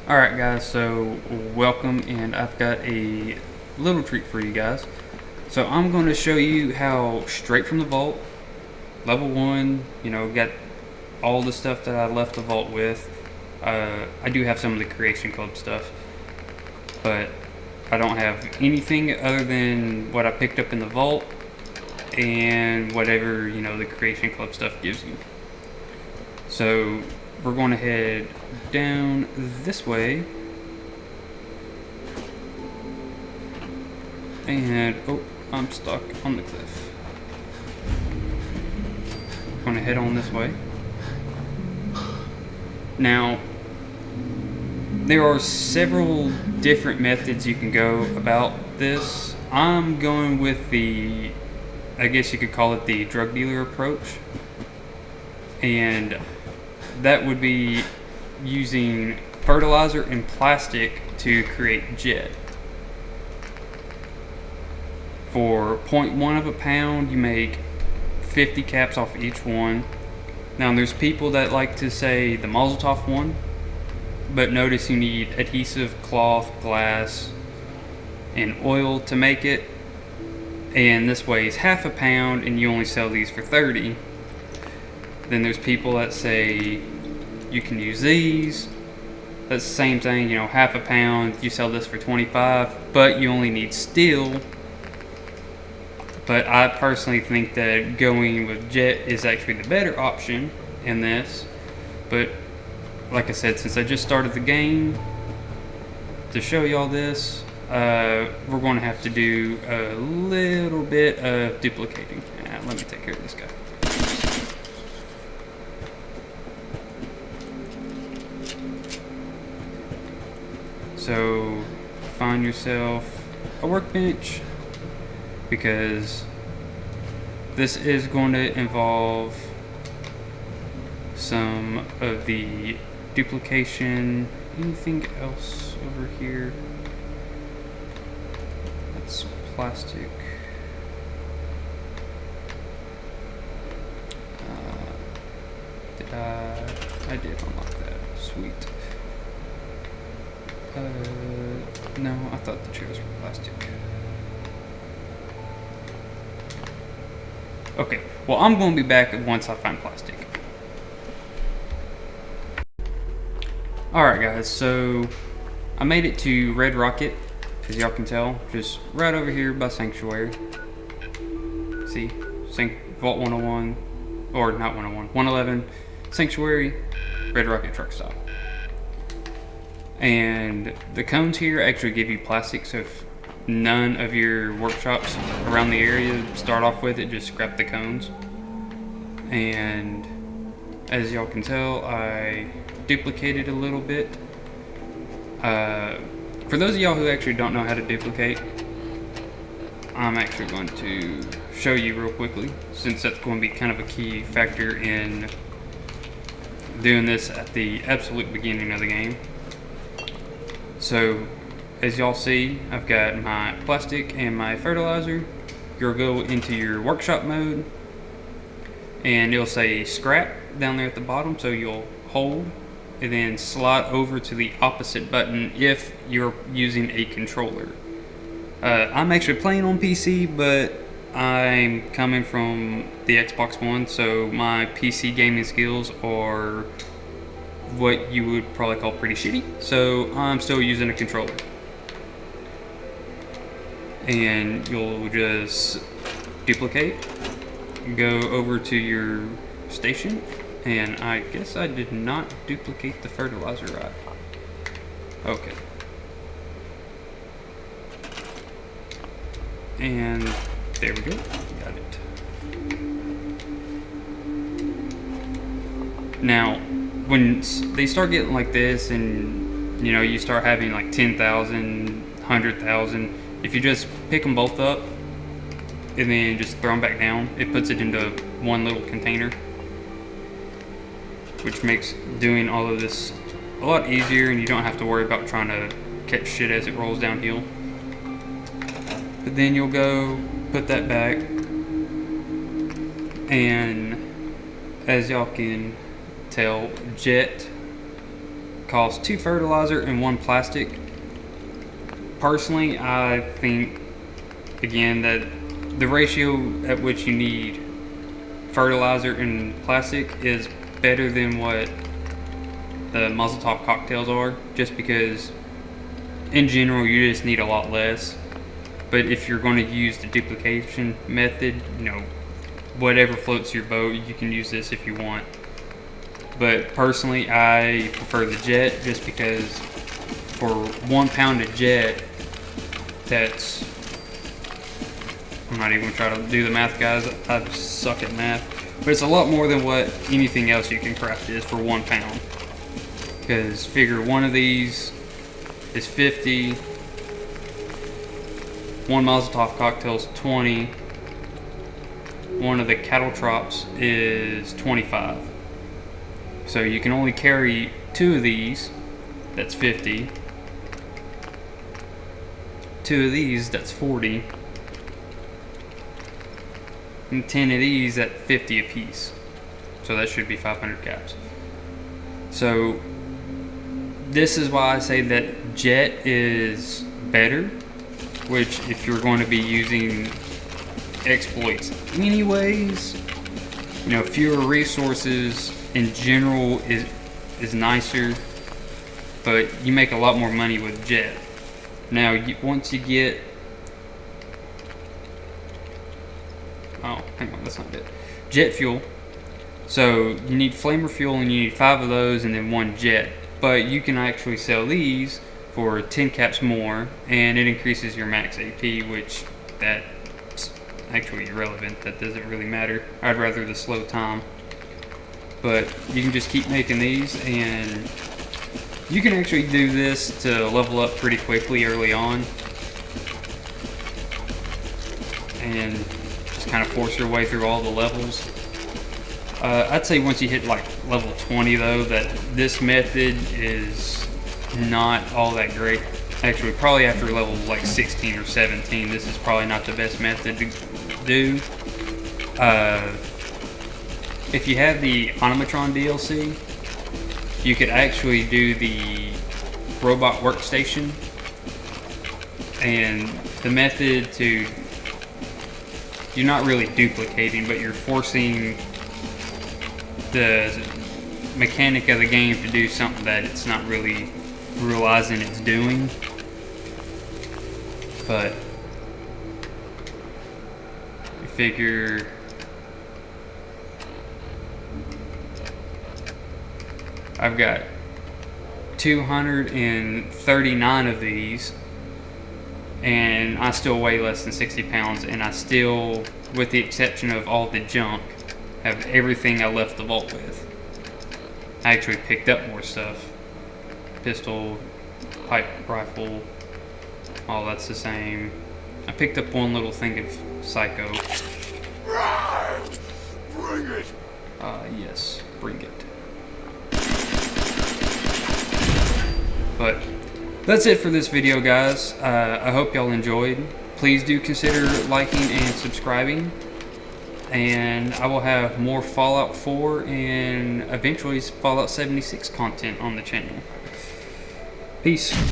Alright guys, so welcome, and I've got a little treat for you guys. So I'm going to show you how straight from the vault, level 1, got all the stuff that I left the vault with. I do have some of the Creation Club stuff, but I don't have anything other than what I picked up in the vault and whatever, the Creation Club stuff gives you. So we're going to head down this way, and oh, I'm stuck on the cliff. I'm going to head on this way. Now, there are several different methods you can go about this. I'm going with the, I guess you could call it the drug dealer approach, and that would be using fertilizer and plastic to create jet. For 0.1 of a pound, you make 50 caps off each one. Now there's people that like to say the Mazel Tov one, but notice you need adhesive, cloth, glass, and oil to make it. And this weighs half a pound and you only sell these for 30. Then there's people that say you can use these. That's the same thing, half a pound, you sell this for 25, but you only need steel. But I personally think that going with jet is actually the better option in this. But like I said, since I just started the game, to show y'all this, we're going to have to do a little bit of duplicating. Let me take care of this guy. So find yourself a workbench, because this is going to involve some of the duplication. Anything else over here? That's plastic. I did unlock that. Sweet. No, I thought the chairs were plastic. Okay, well, I'm going to be back once I find plastic. Alright guys, so I made it to Red Rocket, as y'all can tell, just right over here by Sanctuary. See, Vault 101, or not 101, 111, Sanctuary, Red Rocket truck stop. And the cones here actually give you plastic, so if none of your workshops around the area start off with it, just scrap the cones. And as y'all can tell, I duplicated a little bit. For those of y'all who actually don't know how to duplicate, I'm actually going to show you real quickly, since that's going to be kind of a key factor in doing this at the absolute beginning of the game. So as y'all see, I've got my plastic and my fertilizer. You'll go into your workshop mode and it'll say scrap down there at the bottom, so you'll hold and then slide over to the opposite button if you're using a controller. I'm actually playing on PC, but I'm coming from the Xbox One, so my PC gaming skills are what you would probably call pretty shitty, so I'm still using a controller. And you'll just duplicate, go over to your station, and I guess I did not duplicate the fertilizer right. Okay. And there we go, got it. Now, when they start getting like this and you start having like 10,000, 100,000, if you just pick them both up and then just throw them back down, it puts it into one little container, which makes doing all of this a lot easier, and you don't have to worry about trying to catch shit as it rolls downhill. But then you'll go put that back, and as y'all can tell, jet cost 2 fertilizer and 1 plastic. Personally, I think, again, that the ratio at which you need fertilizer and plastic is better than what the muzzle top cocktails are, just because in general you just need a lot less. But if you're going to use the duplication method, you know, whatever floats your boat, you can use this if you want. But personally, I prefer the jet, just because for 1 pound of jet, that's, I'm not even going to try to do the math, guys. I suck at math. But it's a lot more than what anything else you can craft is for 1 pound. Because figure one of these is 50, one Mazel Tov cocktail is 20, one of the cattle trops is 25. So you can only carry 2 of these, that's 50. 2 of these, that's 40. And 10 of these at 50 a piece. So that should be 500 caps. So this is why I say that jet is better, which if you're going to be using exploits anyways, you know, fewer resources in general is nicer, but you make a lot more money with jet. Now once you get, oh hang on, that's not it, jet fuel. So you need flamer fuel and you need 5 of those and then 1 jet, but you can actually sell these for 10 caps more, and it increases your max AP, which that's actually irrelevant. That doesn't really matter. I'd rather the slow time. But you can just keep making these, and you can actually do this to level up pretty quickly early on, and just kind of force your way through all the levels. I'd say once you hit like level 20 though, that this method is not all that great. Actually, probably after level like 16 or 17, this is probably not the best method to do. If you have the Animatron DLC, you could actually do the robot workstation, and the method to, you're not really duplicating, but you're forcing the mechanic of the game to do something that it's not really realizing it's doing. But you figure I've got 239 of these, and I still weigh less than 60 pounds, and I still, with the exception of all the junk, have everything I left the vault with. I actually picked up more stuff. Pistol, pipe rifle, all that's the same. I picked up 1 little thing of Psycho. Bring it! Yes, bring it. But that's it for this video, guys. I hope y'all enjoyed. Please do consider liking and subscribing. And I will have more Fallout 4 and eventually Fallout 76 content on the channel. Peace.